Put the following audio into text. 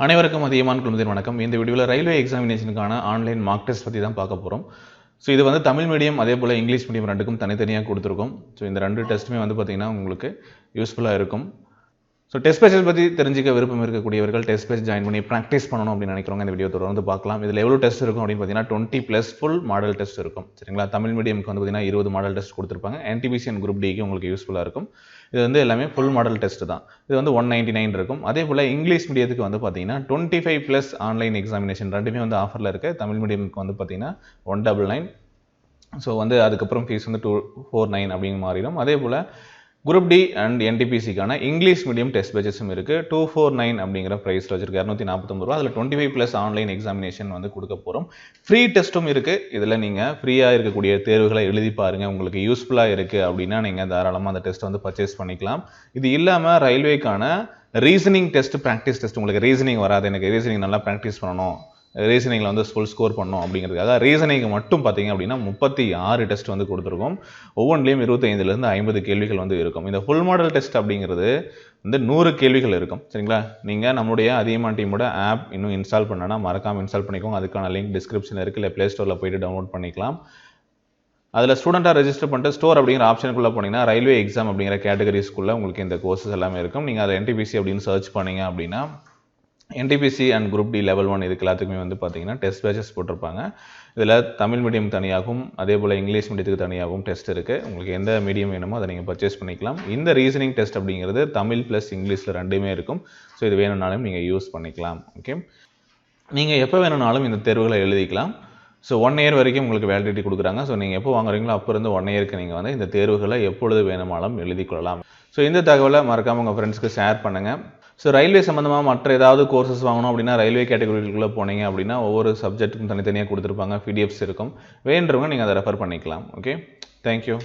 அனைவருக்கும் அதியமான் குழுமத்தின் வணக்கம். இந்த வீடியோவில் ரயில்வே எக்ஸாமினேஷனுக்கான ஆன்லைன் மார்க் டெஸ்ட் பற்றி தான் பார்க்க போகிறோம். ஸோ இது வந்து தமிழ் மீடியம் அதே போல் இங்கிலீஷ் மீடியம் ரெண்டுக்கும் தனித்தனியாக கொடுத்துருக்கோம். ஸோ இந்த ரெண்டு டெஸ்ட்டுமே வந்து பார்த்திங்கன்னா உங்களுக்கு யூஸ்ஃபுல்லாக இருக்கும். ஸோ டெஸ்ட் பேச்சஸ் பற்றி தெரிஞ்சிக்க விருப்பம் இருக்கக்கூடியவர்கள் டெஸ்ட் பேச் ஜாயின் பண்ணி ப்ராக்டிஸ் பண்ணணும் அப்படின்னு நினைக்கிறவங்க இந்த வீடியோ தொடர்ந்து பார்க்கலாம். இதில் எவ்வளோ டெஸ்ட் இருக்கும் அப்படின்னு பார்த்தீங்கன்னா 20+ ஃபுல் மாடல் டெஸ்ட் இருக்கும். சரிங்களா? தமிழ் மீடியமுக்கு வந்து பார்த்தீங்கன்னா 20 மாடல் டெஸ்ட் கொடுத்துருப்பாங்க. NTPC அண்ட் குரூப் டிக்கு உங்களுக்கு யூஸ்ஃபுல்லாக இருக்கும். இது வந்து எல்லாமே ஃபுல் மாடல் டெஸ்ட் தான். இது வந்து 199 இருக்கும். அதே போல் இங்கிலீஷ் மீடியத்துக்கு வந்து பார்த்தீங்கன்னா 25+ ஆன்லைன் எக்ஸாமினேஷன் ரெண்டுமே வந்து ஆஃபரில் இருக்குது. தமிழ் மீடியமுக்கு வந்து பார்த்தீங்கன்னா 199. ஸோ வந்து அதுக்கப்புறம் ஃபீஸ் வந்து 249 அப்படின்னு மாறிடும். அதே போல் குரூப் டி அண்ட் NTPCக்கான இங்கிலீஷ் மீடியம் டெஸ்ட் பேச்சஸும் இருக்குது. 249 அப்படிங்கிற ப்ரைஸில் வச்சிருக்கு, 249 ரூபா. அதில் 25+ ஆன்லைன் எக்ஸாமினேஷன் வந்து கொடுக்க போகிறோம். ஃப்ரீ டெஸ்ட்டும் இருக்குது. இதில் நீங்கள் ஃப்ரீயாக இருக்கக்கூடிய தேர்வுகளை எழுதி பாருங்கள். உங்களுக்கு யூஸ்ஃபுல்லாக இருக்குது அப்படின்னா நீங்கள் தாராளமாக அந்த டெஸ்ட் வந்து பர்ச்சேஸ் பண்ணிக்கலாம். இது இல்லாமல் ரயில்வேக்கான ரீசனிங் டெஸ்ட், ப்ராக்டிஸ் டெஸ்ட், உங்களுக்கு ரீசனிங் வராது, எனக்கு ரீசனிங் நல்லா ப்ராக்டிஸ் பண்ணணும், ரீசனிங்கில் வந்து ஃபுல் ஸ்கோர் பண்ணணும் அப்படிங்கிறதுக்காக ரீசனிங் மட்டும் பார்த்தீங்க அப்படின்னா 36 டெஸ்ட் வந்து கொடுத்துருக்கோம். ஒவ்வொன்றிலையும் 25லேருந்து 50 கேள்விகள் வந்து இருக்கும். இந்த ஃபுல் மாடல் டெஸ்ட் அப்படிங்கிறது வந்து 100 கேள்விகள் இருக்கும். சரிங்களா? நீங்கள் நம்மளுடைய அதியமான் டீமோட ஆப் இன்னும் இன்ஸ்டால் பண்ணனா மறக்காமல் இன்ஸ்டால் பண்ணிக்கோங்க. அதுக்கான லிங்க் டிஸ்கிரிப்ஷனில் இருக்குது, இல்லை ப்ளே ஸ்டோரில் போய்ட்டு டவுன்லோட் பண்ணிக்கலாம். அதில் ஸ்டூடெண்ட்டாக ரெஜிஸ்டர் பண்ணிட்டு ஸ்டோர் அப்படிங்கிற ஆப்ஷனுக்குள்ளே போனீங்கன்னா ரயில்வே எக்ஸாம் அப்படிங்கிற கேட்டகரிஸ்க்குள்ளே உங்களுக்கு இந்த கோர்சஸ் எல்லாமே இருக்கும். நீங்கள் அதை NTPC அப்படின்னு சர்ச் பண்ணீங்க அப்படின்னா NTPC and group D level 1 இதுக்கு எல்லாத்துக்குமே வந்து பார்த்தீங்கன்னா டெஸ்ட் பேச்சஸ் போட்டிருப்பாங்க. இதில் தமிழ் மீடியம் தனியாகவும் அதே போல் இங்கிலீஷ் மீடியத்துக்கு தனியாகவும் டெஸ்ட் இருக்குது. உங்களுக்கு எந்த மீடியம் வேணுமோ அதை நீங்கள் பர்ச்சேஸ் பண்ணிக்கலாம். இந்த ரீசனிங் டெஸ்ட் அப்படிங்கிறது தமிழ் ப்ளஸ் இங்கிலீஷில் ரெண்டுமே இருக்கும். ஸோ இது வேணும்னாலும் நீங்கள் யூஸ் பண்ணிக்கலாம். ஓகே, நீங்கள் எப்போ வேணும்னாலும் இந்த தேர்வுகளை எழுதிக்கலாம். ஸோ 1 இயர் வரைக்கும் உங்களுக்கு வேலிடிட்டி கொடுக்குறாங்க. ஸோ நீங்கள் எப்போ வாங்குறீங்களோ அப்போ இருந்து 1 இயருக்கு நீங்கள் வந்து இந்த தேர்வுகளை எப்பொழுது வேணுமானாலும் எழுதி கொள்ளலாம். ஸோ இந்த தகவலை மறக்காமல் உங்கள் ஃப்ரெண்ட்ஸ்க்கு ஷேர் பண்ணுங்கள். ஸோ ரயில்வே சம்மந்தமாக மற்ற ஏதாவது கோர்சஸ் வாங்கணும் அப்படின்னா ரயில்வே கேட்டகரிக்குள்ளே போனீங்க அப்படின்னா ஒவ்வொரு சப்ஜெக்ட்டுக்கும் தனித்தனியாக கொடுத்துருப்பாங்க, PDFs இருக்கும். வேண்டுறவங்க நீங்கள் அதை ரெஃபர் பண்ணிக்கலாம். Okay, thank you.